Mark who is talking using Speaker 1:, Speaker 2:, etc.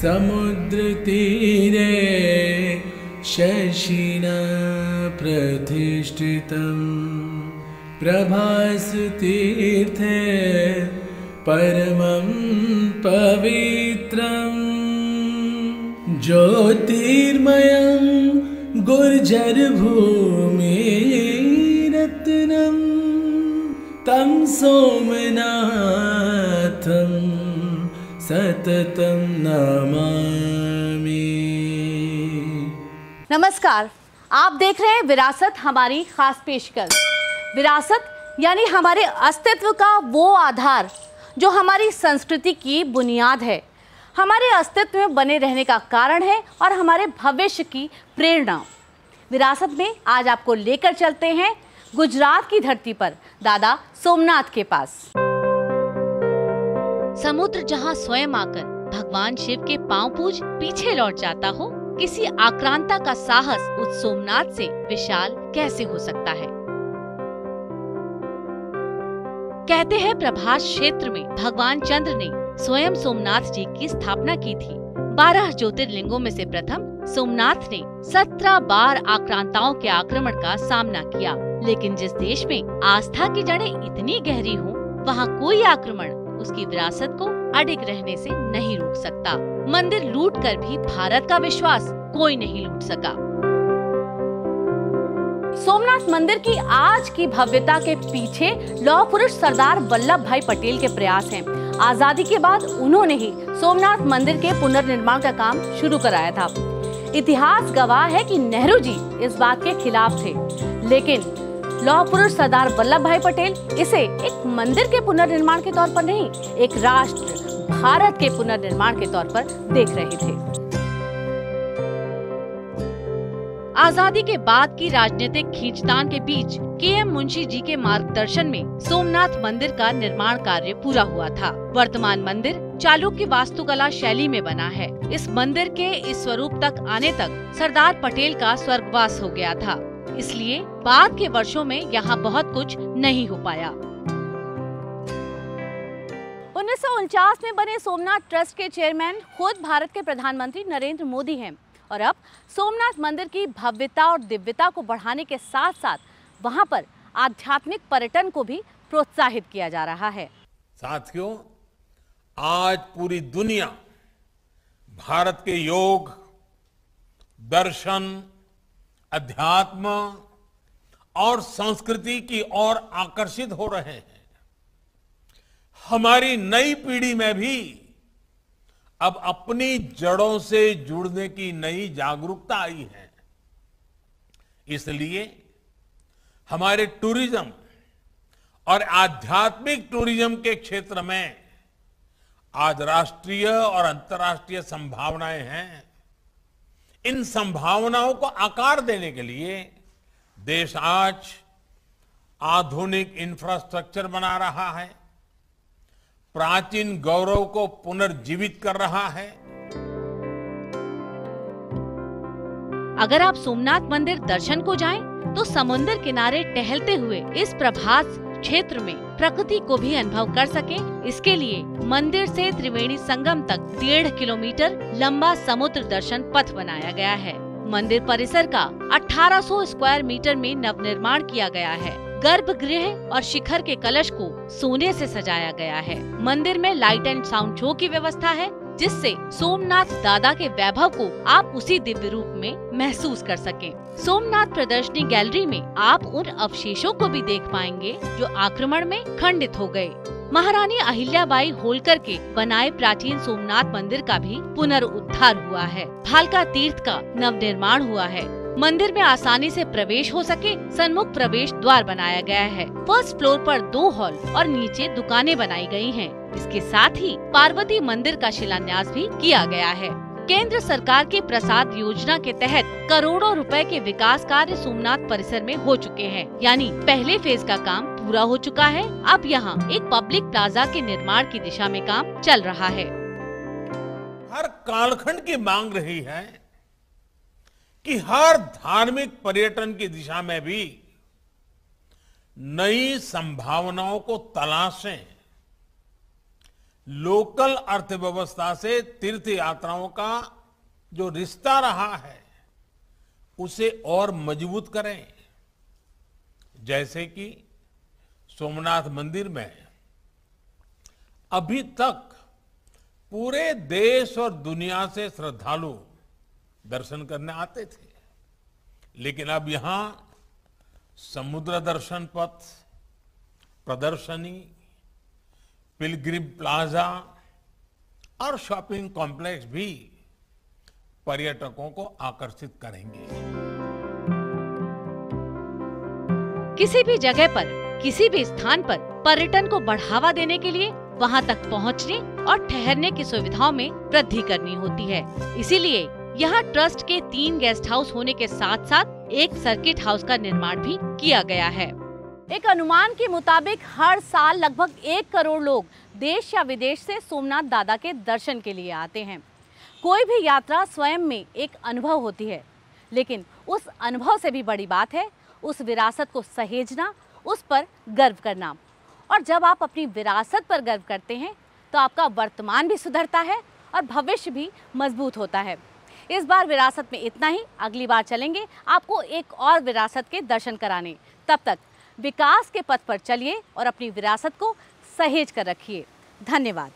Speaker 1: समुद्रतीरे शशिना प्रतिष्ठितं प्रभासतीर्थे परमं पवित्रं ज्योतिर्मयं गुर्जरभूमिरत्नं तं सोमनाथं सततं नमामि।
Speaker 2: नमस्कार, आप देख रहे हैं विरासत हमारी खास पेशकश। विरासत यानी हमारे अस्तित्व का वो आधार जो हमारी संस्कृति की बुनियाद है, हमारे अस्तित्व में बने रहने का कारण है और हमारे भविष्य की प्रेरणा। विरासत में आज आपको लेकर चलते हैं गुजरात की धरती पर दादा सोमनाथ के पास। समुद्र जहां स्वयं आकर भगवान शिव के पांव पूज पीछे लौट जाता हो, किसी आक्रांता का साहस उस सोमनाथ से विशाल कैसे हो सकता है। कहते हैं प्रभास क्षेत्र में भगवान चंद्र ने स्वयं सोमनाथ जी की स्थापना की थी। 12 ज्योतिर्लिंगों में से प्रथम सोमनाथ ने 17 बार आक्रांताओं के आक्रमण का सामना किया, लेकिन जिस देश में आस्था की जड़ें इतनी गहरी हों, वहाँ कोई आक्रमण उसकी विरासत को अडिग रहने से नहीं रोक सकता। मंदिर लूट कर भी भारत का विश्वास कोई नहीं लूट सका। सोमनाथ मंदिर की आज की भव्यता के पीछे लौह पुरुष सरदार वल्लभ भाई पटेल के प्रयास हैं। आजादी के बाद उन्होंने ही सोमनाथ मंदिर के पुनर्निर्माण का काम शुरू कराया था। इतिहास गवाह है कि नेहरू जी इस बात के खिलाफ थे, लेकिन लौह पुरुष सरदार वल्लभ भाई पटेल इसे एक मंदिर के पुनर्निर्माण के तौर पर नहीं, एक राष्ट्र भारत के पुनर्निर्माण के तौर पर देख रहे थे। आजादी के बाद की राजनीतिक खींचतान के बीच के.एम. मुंशी जी के मार्गदर्शन में सोमनाथ मंदिर का निर्माण कार्य पूरा हुआ था। वर्तमान मंदिर चालुक्य वास्तुकला शैली में बना है। इस मंदिर के इस स्वरूप तक आने तक सरदार पटेल का स्वर्गवास हो गया था, इसलिए बाद के वर्षों में यहाँ बहुत कुछ नहीं हो पाया। 1949 में बने सोमनाथ ट्रस्ट के चेयरमैन खुद भारत के प्रधानमंत्री नरेंद्र मोदी हैं और अब सोमनाथ मंदिर की भव्यता और दिव्यता को बढ़ाने के साथ साथ वहां पर आध्यात्मिक पर्यटन को भी प्रोत्साहित किया जा रहा है।
Speaker 3: साथियों, आज पूरी दुनिया भारत के योग, दर्शन, अध्यात्म और संस्कृति की ओर आकर्षित हो रहे हैं। हमारी नई पीढ़ी में भी अब अपनी जड़ों से जुड़ने की नई जागरूकता आई है। इसलिए हमारे टूरिज्म और आध्यात्मिक टूरिज्म के क्षेत्र में आज राष्ट्रीय और अंतर्राष्ट्रीय संभावनाएं हैं। इन संभावनाओं को आकार देने के लिए देश आज आधुनिक इंफ्रास्ट्रक्चर बना रहा है, प्राचीन गौरव को पुनर्जीवित कर रहा है।
Speaker 2: अगर आप सोमनाथ मंदिर दर्शन को जाएं, तो समुद्र किनारे टहलते हुए इस प्रभास क्षेत्र में प्रकृति को भी अनुभव कर सकें। इसके लिए मंदिर से त्रिवेणी संगम तक 1.5 किलोमीटर लंबा समुद्र दर्शन पथ बनाया गया है। मंदिर परिसर का 1800 स्क्वायर मीटर में नवनिर्माण किया गया है। गर्भगृह और शिखर के कलश को सोने से सजाया गया है। मंदिर में लाइट एंड साउंड शो की व्यवस्था है, जिससे सोमनाथ दादा के वैभव को आप उसी दिव्य रूप में महसूस कर सकें। सोमनाथ प्रदर्शनी गैलरी में आप उन अवशेषों को भी देख पाएंगे जो आक्रमण में खंडित हो गए। महारानी अहिल्याबाई होलकर के बनाए प्राचीन सोमनाथ मंदिर का भी पुनरुद्धार हुआ है। भालका तीर्थ का नवनिर्माण हुआ है। मंदिर में आसानी से प्रवेश हो सके सन्मुख प्रवेश द्वार बनाया गया है। फर्स्ट फ्लोर पर 2 हॉल और नीचे दुकानें बनाई गई हैं। इसके साथ ही पार्वती मंदिर का शिलान्यास भी किया गया है। केंद्र सरकार की प्रसाद योजना के तहत करोड़ों रुपए के विकास कार्य सोमनाथ परिसर में हो चुके हैं, यानी पहले फेज का काम पूरा हो चुका है। अब यहाँ एक पब्लिक प्लाजा के निर्माण की दिशा में काम चल रहा है।
Speaker 3: हर कालखंड की मांग रही है कि हर धार्मिक पर्यटन की दिशा में भी नई संभावनाओं को तलाशें। लोकल अर्थव्यवस्था से तीर्थ यात्राओं का जो रिश्ता रहा है उसे और मजबूत करें। जैसे कि सोमनाथ मंदिर में अभी तक पूरे देश और दुनिया से श्रद्धालु दर्शन करने आते थे, लेकिन अब यहां समुद्र दर्शन पथ, प्रदर्शनी, पिलग्रिम प्लाजा और शॉपिंग कॉम्प्लेक्स भी पर्यटकों को आकर्षित करेंगे।
Speaker 2: किसी भी जगह पर, किसी भी स्थान पर पर्यटन को बढ़ावा देने के लिए वहां तक पहुंचने और ठहरने की सुविधाओं में वृद्धि करनी होती है। इसीलिए यहाँ ट्रस्ट के 3 गेस्ट हाउस होने के साथ साथ एक सर्किट हाउस का निर्माण भी किया गया है। एक अनुमान के मुताबिक हर साल लगभग 1 करोड़ लोग देश या विदेश से सोमनाथ दादा के दर्शन के लिए आते हैं। कोई भी यात्रा स्वयं में एक अनुभव होती है, लेकिन उस अनुभव से भी बड़ी बात है उस विरासत को सहेजना, उस पर गर्व करना। और जब आप अपनी विरासत पर गर्व करते हैं तो आपका वर्तमान भी सुधरता है और भविष्य भी मजबूत होता है। इस बार विरासत में इतना ही। अगली बार चलेंगे आपको एक और विरासत के दर्शन कराने। तब तक विकास के पथ पर चलिए और अपनी विरासत को सहेज कर रखिए। धन्यवाद।